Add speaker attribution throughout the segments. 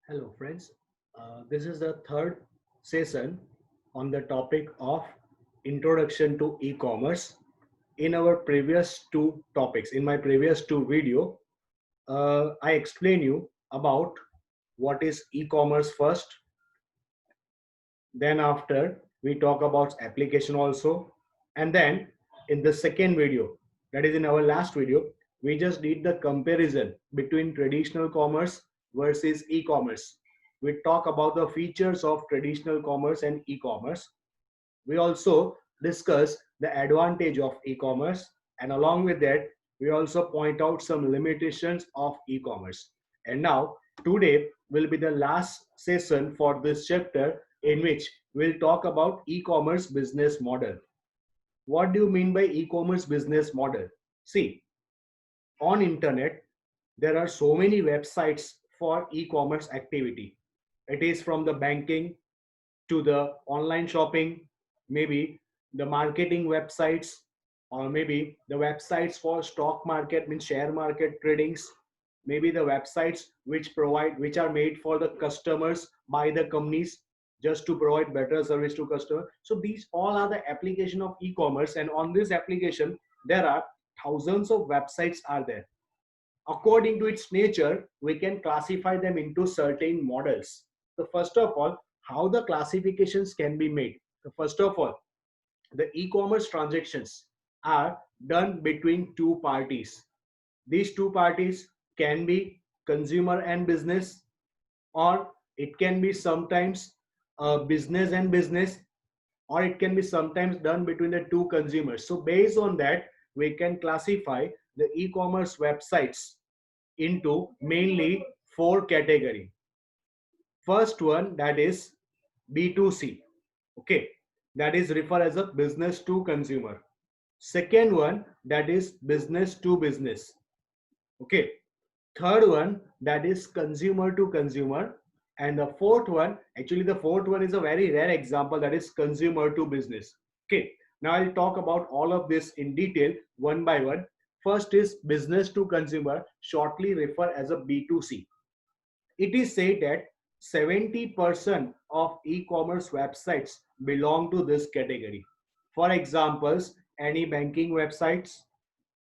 Speaker 1: Hello, friends. This is the third session on the topic of introduction to e-commerce. In our previous two topics, in my previous two video, I explain you about what is e-commerce first. Then after we talk about application also, and then in the second video, that is in our last video, we just did the comparison between traditional commerce versus e-commerce. We talk about the features of traditional commerce and e-commerce. We also discuss the advantage of e-commerce, and along with that we also point out some limitations of e-commerce. And now today will be the last session for this chapter, in which we'll talk about e-commerce business model. What do you mean by e-commerce business model? See, on internet there are so many websites for e-commerce activity. It is from the banking to the online shopping, maybe the marketing websites, or maybe the websites for stock market, means share market tradings, maybe the websites which are made for the customers by the companies just to provide better service to customer. So these all are the application of e-commerce, and on this application there are thousands of websites are there. According to its nature, we can classify them into certain models. So first of all, how the classifications can be made. So first of all, the e-commerce transactions are done between two parties. These two parties can be consumer and business, or it can be sometimes business and business, or it can be sometimes done between the two consumers. So based on that, we can classify the e-commerce websites into mainly four category. First one, that is B2C. Okay, that is referred as a business to consumer. Second one, that is business to business. Okay. Third one, that is consumer to consumer. And the fourth one, actually the fourth one is a very rare example, that is consumer to business. Okay, now I'll talk about all of this in detail one by one. First is business to consumer, shortly referred as a B2C. It is said that 70% of e-commerce websites belong to this category. For examples, any banking websites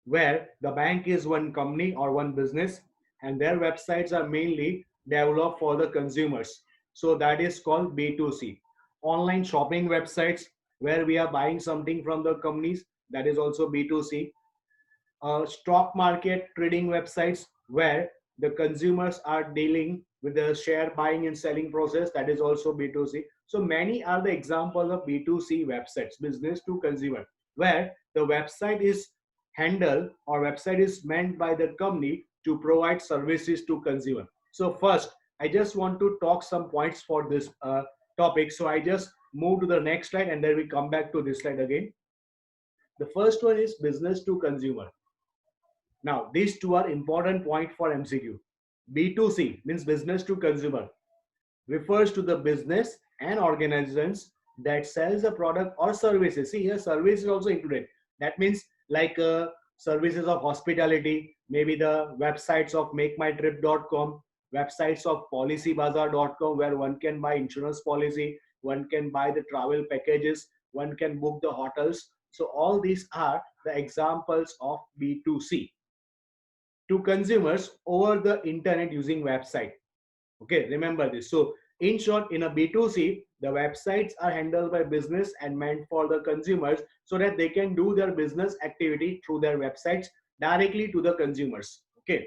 Speaker 1: where the bank is one company or one business, and their websites are mainly developed for the consumers. So that is called B2C. Online shopping websites where we are buying something from the companies, that is also B2C. Stock market trading websites where the consumers are dealing with the share buying and selling process, that is also B2C. So many are the examples of B2C websites, business to consumer, where the website is handled or website is meant by the company to provide services to consumer. So first, I just want to talk some points for this topic. So I just move to the next slide and then we come back to this slide again. The first one is business to consumer. Now, these two are important point for MCQ. B2C means business to consumer, refers to the business and organizations that sells a product or services. See here, service is also included. That means like services of hospitality, maybe the websites of makemytrip.com, websites of policybazaar.com, where one can buy insurance policy, one can buy the travel packages, one can book the hotels. So all these are the examples of B2C, to consumers over the internet using website. Okay, remember this. So in short, in a B2C, the websites are handled by business and meant for the consumers so that they can do their business activity through their websites directly to the consumers. Okay,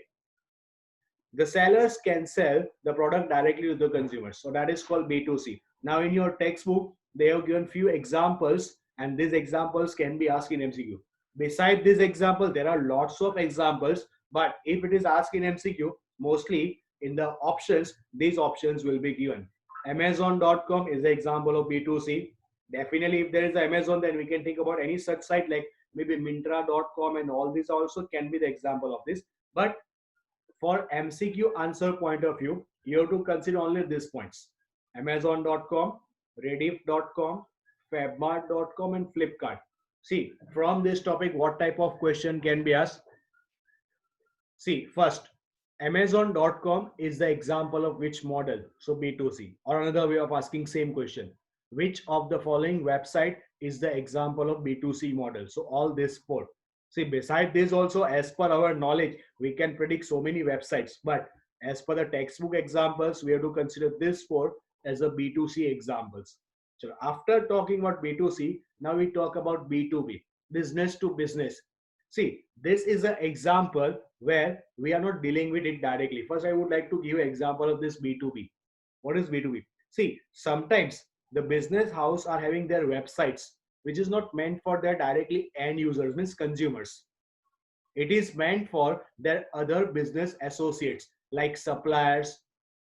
Speaker 1: the sellers can sell the product directly to the consumers, so that is called B2C. Now in your textbook they have given few examples, and these examples can be asked in MCQ. Beside this example there are lots of examples, but if it is asked in MCQ, mostly in the options these options will be given. Amazon.com is the example of B2C. Definitely if there is Amazon, then we can think about any such site like maybe Mintra.com, and all these also can be the example of this. But for MCQ answer point of view, you have to consider only these points: Amazon.com, Rediff.com, Fabmart.com, and Flipkart. See, from this topic, what type of question can be asked? See, first, Amazon.com is the example of which model? So B2C. Or another way of asking same question. Which of the following website is the example of B2C model? So all this four. See, beside this also, as per our knowledge, we can predict so many websites. But as per the textbook examples, we have to consider this four as a B2C examples. So after talking about B2C, now we talk about B2B, business to business. See, this is an example where we are not dealing with it directly. First, I would like to give an example of this B2B. What is B2B? See, sometimes the business house are having their websites, which is not meant for their directly end users, means consumers. It is meant for their other business associates like suppliers,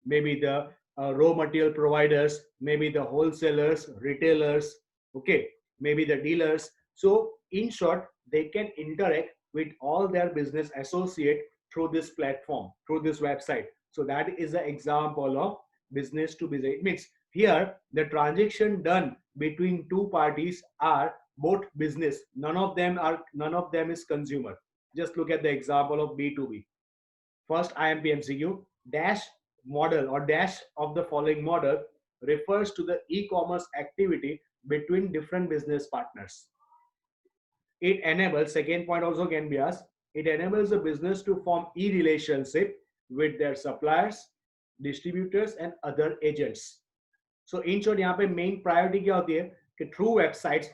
Speaker 1: maybe the raw material providers, maybe the wholesalers, retailers, okay, maybe the dealers. So in short, they can interact with all their business associate through this platform, through this website. So that is an example of business to business. It means here the transaction done between two parties are both business. None of them is consumer. Just look at the example of B2B. First IMP MCQ, dash model or dash of the following model refers to the e-commerce activity between different business partners. It enables, second point also can be asked, it enables the business to form e-relationship with their suppliers, distributors and other agents. So in short, यहाँ पे main priority क्या होती है कि through websites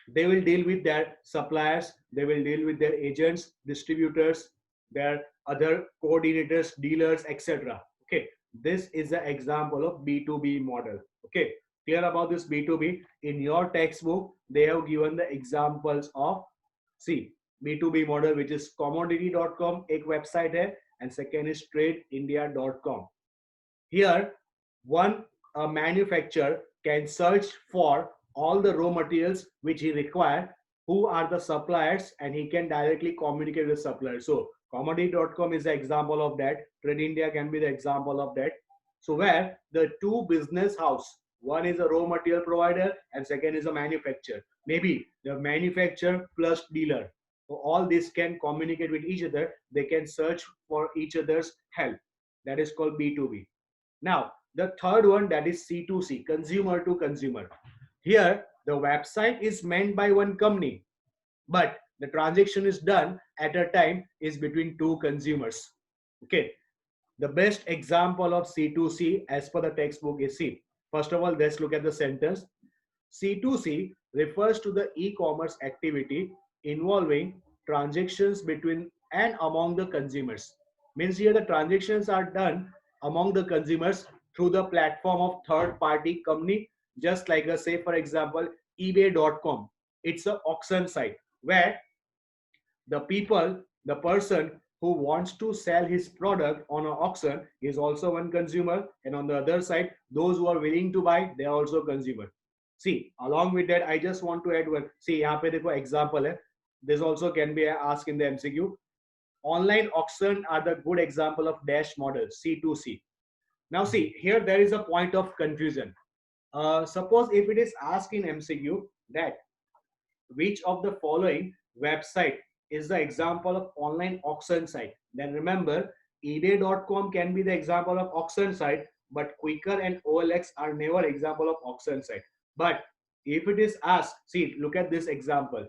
Speaker 1: they will deal with their suppliers, they will deal with their agents, distributors, their other coordinators, dealers, etc. Okay, this is the example of B2B model. Okay, clear about this B2B? In your textbook, they have given the examples of, see, B2B model, which is commodity.com, एक website है, and second is tradeindia.com. Here, one manufacturer can search for all the raw materials which he require, who are the suppliers, and he can directly communicate with suppliers. So commodity.com is the example of that. Trade India can be the example of that. So where the two business house, one is a raw material provider and second is a manufacturer. Maybe the manufacturer plus dealer. So all this can communicate with each other. They can search for each other's help. That is called B2B. Now, the third one, that is C2C, consumer to consumer. Here, the website is meant by one company, but the transaction is done at a time is between two consumers. Okay. The best example of C2C as per the textbook is C. First of all, let's look at the sentence. C2C refers to the e-commerce activity involving transactions between and among the consumers. Means here the transactions are done among the consumers through the platform of third party company, just like a, say for example, ebay.com. It's an auction site where the person who wants to sell his product on an auction is also one consumer, and on the other side, those who are willing to buy, they are also consumer. See, along with that, I just want to add one. See, यहाँ पे देखो example है. This also can be asked in the MCQ. Online auction are the good example of dash model, C2C. Now see, here there is a point of confusion. Suppose if it is asked in MCQ that which of the following website is the example of online auction site, then remember ebay.com can be the example of auction site, but Quikr and OLX are never example of auction site. But if it is asked, see, look at this example.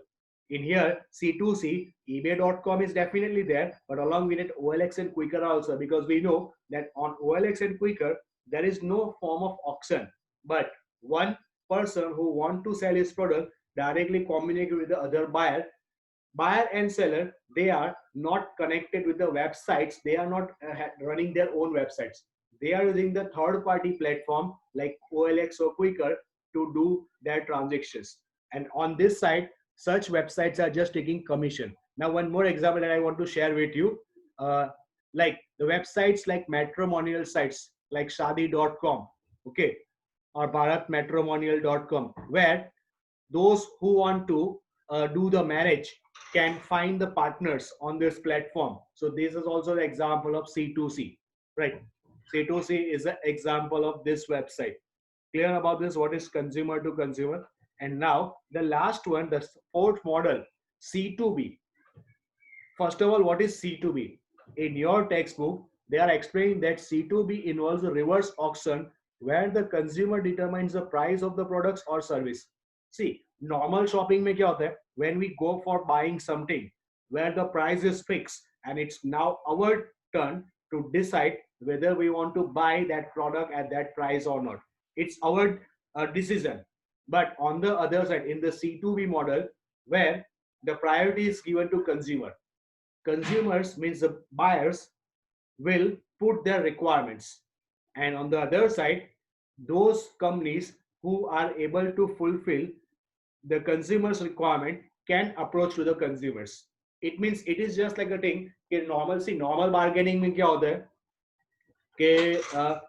Speaker 1: In here, C2C, ebay.com is definitely there, but along with it, OLX and Quikr also, because we know that on OLX and Quikr, there is no form of auction, but one person who want to sell his product directly communicate with the other buyer and seller. They are not connected with the websites. They are not running their own websites. They are using the third party platform like OLX or Quikr to do their transactions. And on this side, such websites are just taking commission. Now, one more example that I want to share with you, like the websites like matrimonial sites like shadi.com, okay, or bharatmatrimonial.com, where those who want to do the marriage can find the partners on this platform. So this is also the example of C2C, right? C2C is an example of this website. Clear about this, what is consumer to consumer? And now the last one, the fourth model, C2B. First of all, what is C2B? in your textbook, they are explaining that C2B involves a reverse auction where the consumer determines the price of the products or service. See, normal shopping में क्या होता है? When we go for buying something where the price is fixed and it's now our turn to decide whether we want to buy that product at that price or not. It's our decision. But on the other side, in the C2B model, where the priority is given to consumer, consumers means the buyers will put their requirements, and on the other side, those companies who are able to fulfill the consumers requirement can approach to the consumers. It means it is just like a thing कि normal, see normal bargaining में क्या होता है कि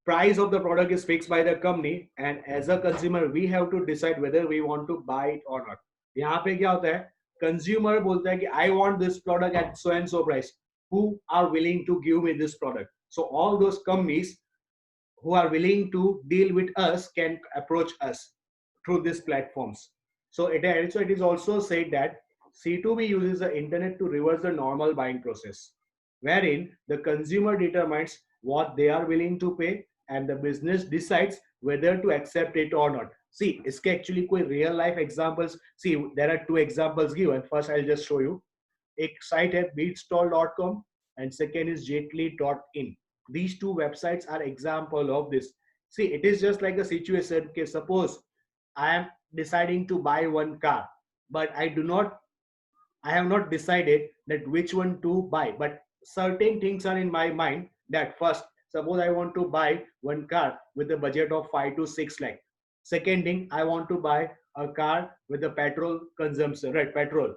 Speaker 1: price of the product is fixed by the company and as a consumer we have to decide whether we want to buy it or not. यहाँ पे क्या होता है, consumer बोलता है कि I want this product at so and so price, who are willing to give me this product. So all those companies who are willing to deal with us can approach us through these platforms. So it is also said that C2B uses the internet to reverse the normal buying process, wherein the consumer determines what they are willing to pay and the business decides whether to accept it or not. See, इसके actually कोई real life examples. See, there are two examples given. First, I'll just show you. एक site है beatstall.com and second is jetly.in. These two websites are example of this. See, it is just like a situation. Okay, suppose I am deciding to buy one car, but I have not decided that which one to buy. But certain things are in my mind that first, suppose I want to buy one car with a budget of 5 to 6 lakh. Second thing, I want to buy a car with a petrol consumption, right? Petrol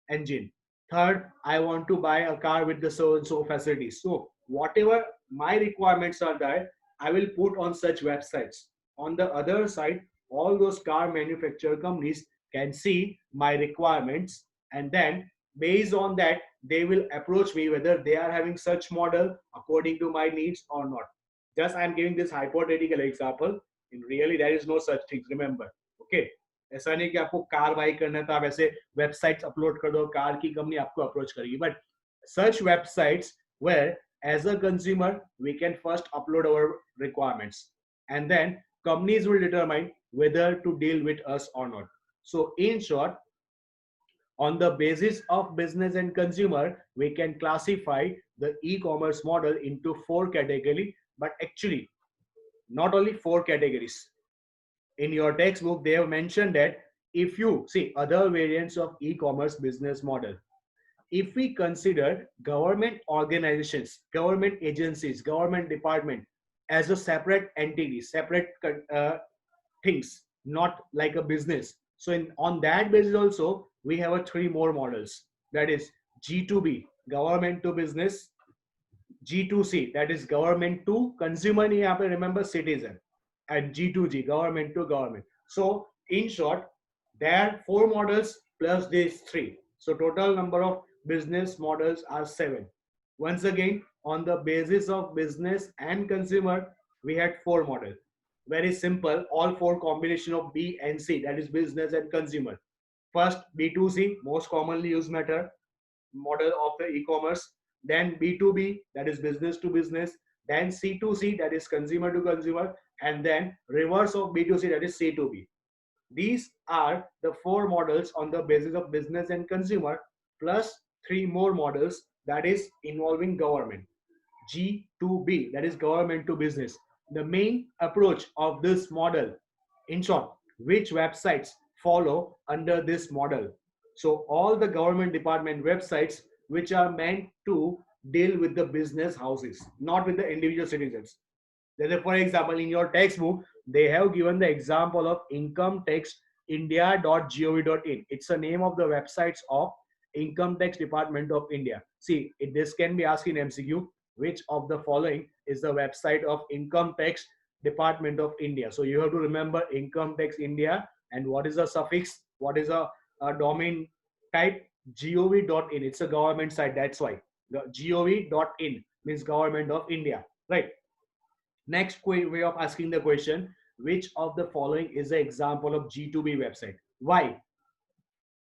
Speaker 1: engine. Third, I want to buy a car with the so and so facilities. So whatever my requirements are there, I will put on such websites. On the other side, all those car manufacturer companies can see my requirements, and then based on that they will approach me whether they are having such model according to my needs or not. Just I am giving this hypothetical example. In really there is no such thing, remember. Okay, ऐसा नहीं कि आपको car by करना है तो आप ऐसे websites upload कर दो, कार की कंपनी आपको अप्रोच करेगी. But such websites where as a consumer we can first upload our requirements and then companies will determine whether to deal with us or not. So in short, on the basis of business and consumer we can classify the e-commerce model into 4 categories, but actually not only 4 categories. In your textbook they have mentioned that if you see other variants of e-commerce business model, if we consider government organizations, government agencies, government department as a separate entity, separate things, not like a business. So on that basis also we have a 3 more models, that is G2B, government to business, G2C, that is government to consumer, यहाँ पे remember citizen, and G2G, government to government. So in short, there are 4 models plus these 3. So total number of business models are 7. Once again, on the basis of business and consumer, we had 4 models. Very simple, all 4 combination of B and C, that is business and consumer. First, B2C, most commonly used method, model of the e-commerce. Then B2B, that is business to business. Then C2C, that is consumer to consumer. And then reverse of B2C, that is C2B. These are the 4 models on the basis of business and consumer, plus 3 more models that is involving government. G2B, that is government to business. The main approach of this model, in short, which websites follow under this model. So all the government department websites which are meant to deal with the business houses, not with the individual citizens. For example, in your textbook, they have given the example of incometaxindia.gov.in. It's the name of the websites of Income Tax Department of India. See, this can be asked in MCQ. Which of the following is the website of Income Tax Department of India? So you have to remember Income Tax India, and what is the suffix? What is a domain type? gov.in. It's a government site. That's why the gov.in means government of India, right? Next way of asking the question, which of the following is the example of G2B website? Why?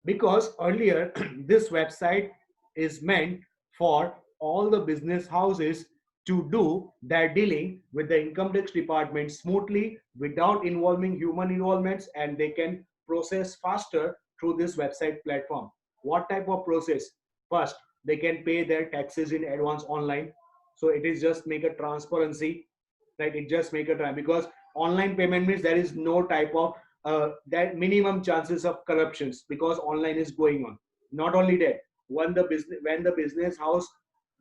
Speaker 1: Because earlier this website is meant for all the business houses to do their dealing with the income tax department smoothly without involving human involvements, and they can process faster through this website platform. What type of process? First, they can pay their taxes in advance online. So it is just make a transparency, right? It just make a time, because online payment means there is no type of that minimum chances of corruptions, because online is going on. Not only that, when the business house,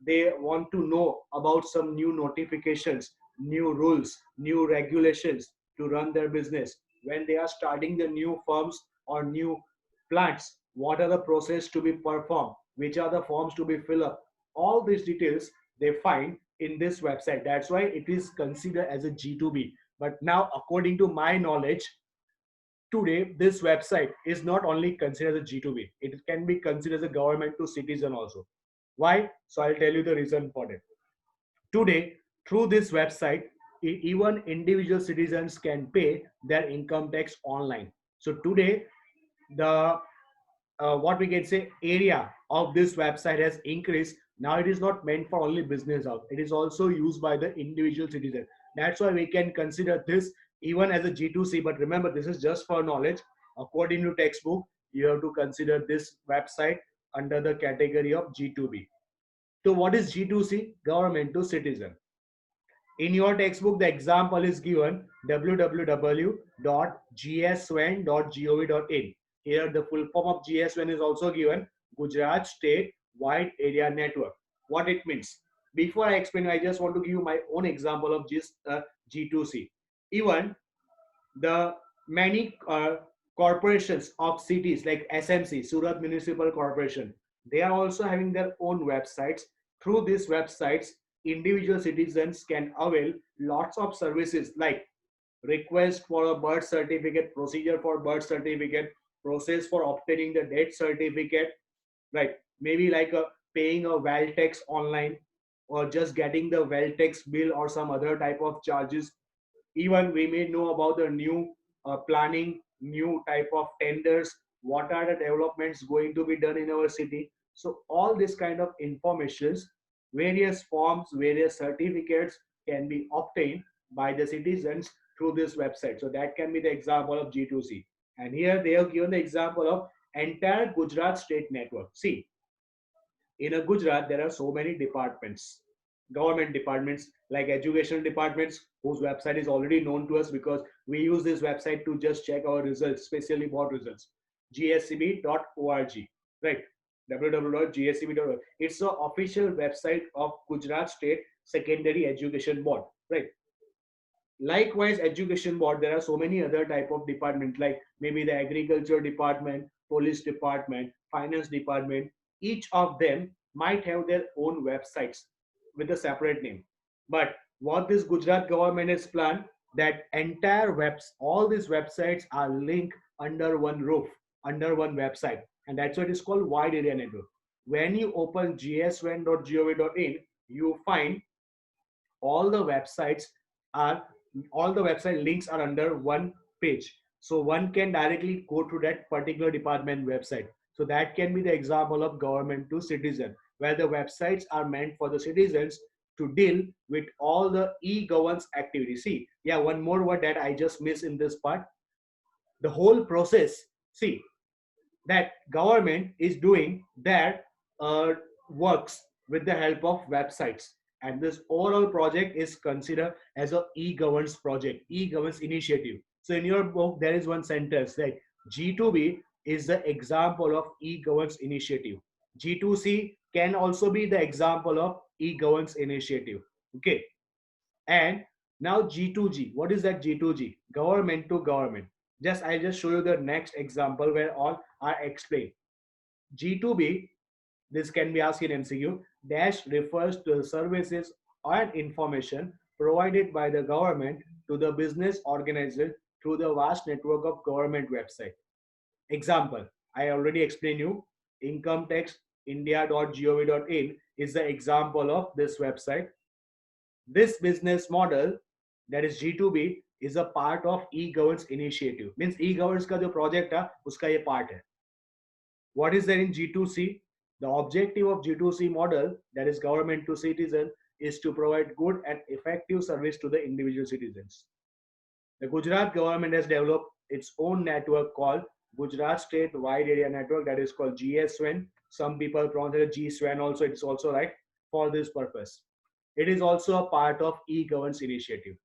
Speaker 1: they want to know about some new notifications, new rules, new regulations to run their business, when they are starting the new firms or new plants, what are the process to be performed, which are the forms to be filled up, all these details they find in this website. That's why it is considered as a G2B. But now, according to my knowledge, today this website is not only considered as a G2B, it can be considered as a government to citizen also. Why? So I'll tell you the reason for that. Today, through this website, even individual citizens can pay their income tax online. So today, the what we can say area of this website has increased. Now it is not meant for only business house, it is also used by the individual citizen. That's why we can consider this even as a G2C. But remember, this is just for knowledge. According to textbook, you have to consider this website under the category of G2B. So what is G2C? Government to citizen. In your textbook, the example is given www.gswan.gov.in. Here, the full form of GSWN is also given, Gujarat State Wide Area Network. What it means? Before I explain, I just want to give you my own example of this G2C. Even the many corporations of cities like SMC, Surat Municipal Corporation, they are also having their own websites. Through these websites, individual citizens can avail lots of services like request for a birth certificate, procedure for birth certificate, process for obtaining the death certificate, right? Maybe like a paying a well tax online, or just getting the well tax bill or some other type of charges. Even we may know about the new planning, new type of tenders, what are the developments going to be done in our city. So all this kind of informations, various forms, various certificates can be obtained by the citizens through this website. So that can be the example of G2C. And here they have given the example of entire Gujarat state network. See, in a Gujarat, there are so many departments, government departments like education departments, whose website is already known to us because we use this website to just check our results, especially board results. gscb.org, right? www.gscb.org. It's the official website of Gujarat State Secondary Education Board, right? Likewise, education board, there are so many other type of departments like maybe the agriculture department, police department, finance department. Each of them might have their own websites with a separate name. But what this Gujarat government has planned, that entire webs, all these websites are linked under one roof, under one website, and that's what is called wide area network. When you open gswan.gov.in, you find all the websites are, all the website links are under one page, so one can directly go to that particular department website. So that can be the example of government to citizen, where the websites are meant for the citizens to deal with all the e-governance activities. See, yeah, one more word that I just missed in this part, the whole process. See, that government is doing their works with the help of websites, and this overall project is considered as a e-governance project, e-governance initiative. So in your book there is one sentence like G2B is the example of e-governance initiative. G2C can also be the example of e-governance initiative. Okay. And now G2G, what is that? G2G, government to government. Just I just show you the next example where all are explained. G2B, this can be asked in MCQ, dash refers to the services and information provided by the government to the business organizer through the vast network of government website. Example, I already explained you, income tax india.gov.in is the example of this website. This business model, that is G2B, is a part of e-governance initiative. Means e-governance का जो project है उसका ये part है. What is there in G2C? The objective of G2C model, that is government to citizen, is to provide good and effective service to the individual citizens. The Gujarat government has developed its own network called Gujarat State Wide Area Network, that is called GSWN. Some people pronounce it GSWN also, it's also right for this purpose. It is also a part of e-governance initiative.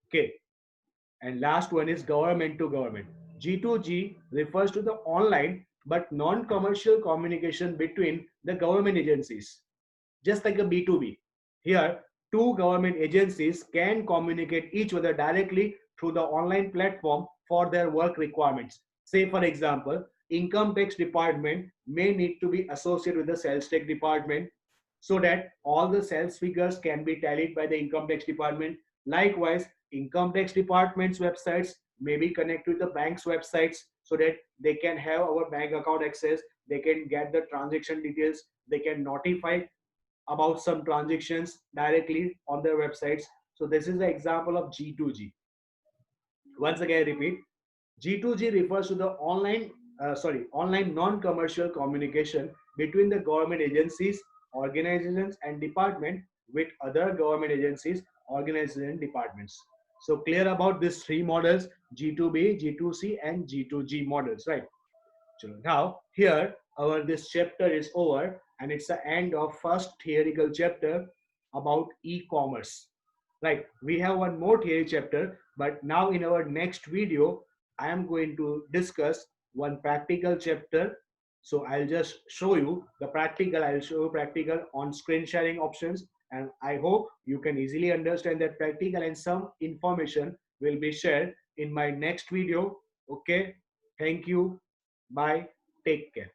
Speaker 1: Okay. And last one is government to government. G2G refers to the online but non-commercial communication between the government agencies, just like a B2B. Here, two government agencies can communicate each other directly through the online platform for their work requirements. Say, for example, income tax department may need to be associated with the sales tax department so that all the sales figures can be tallied by the income tax department. Likewise, income tax department's websites may be connected with the bank's websites so that they can have our bank account access, they can get the transaction details, they can notify about some transactions directly on their websites. So this is the example of G2G. Once again, I repeat, G2G refers to the online non-commercial communication between the government agencies, organizations, and department with other government agencies, organizations, and departments. So clear about these three models: G2B, G2C, and G2G models, right? So now here our this chapter is over, and it's the end of first theoretical chapter about e-commerce. Right, we have one more theory chapter, but now in our next video I am going to discuss one practical chapter. So I'll just show you the practical, I'll show you practical on screen sharing options, and I hope you can easily understand that practical, and some information will be shared in my next video. Okay, thank you. Bye. Take care.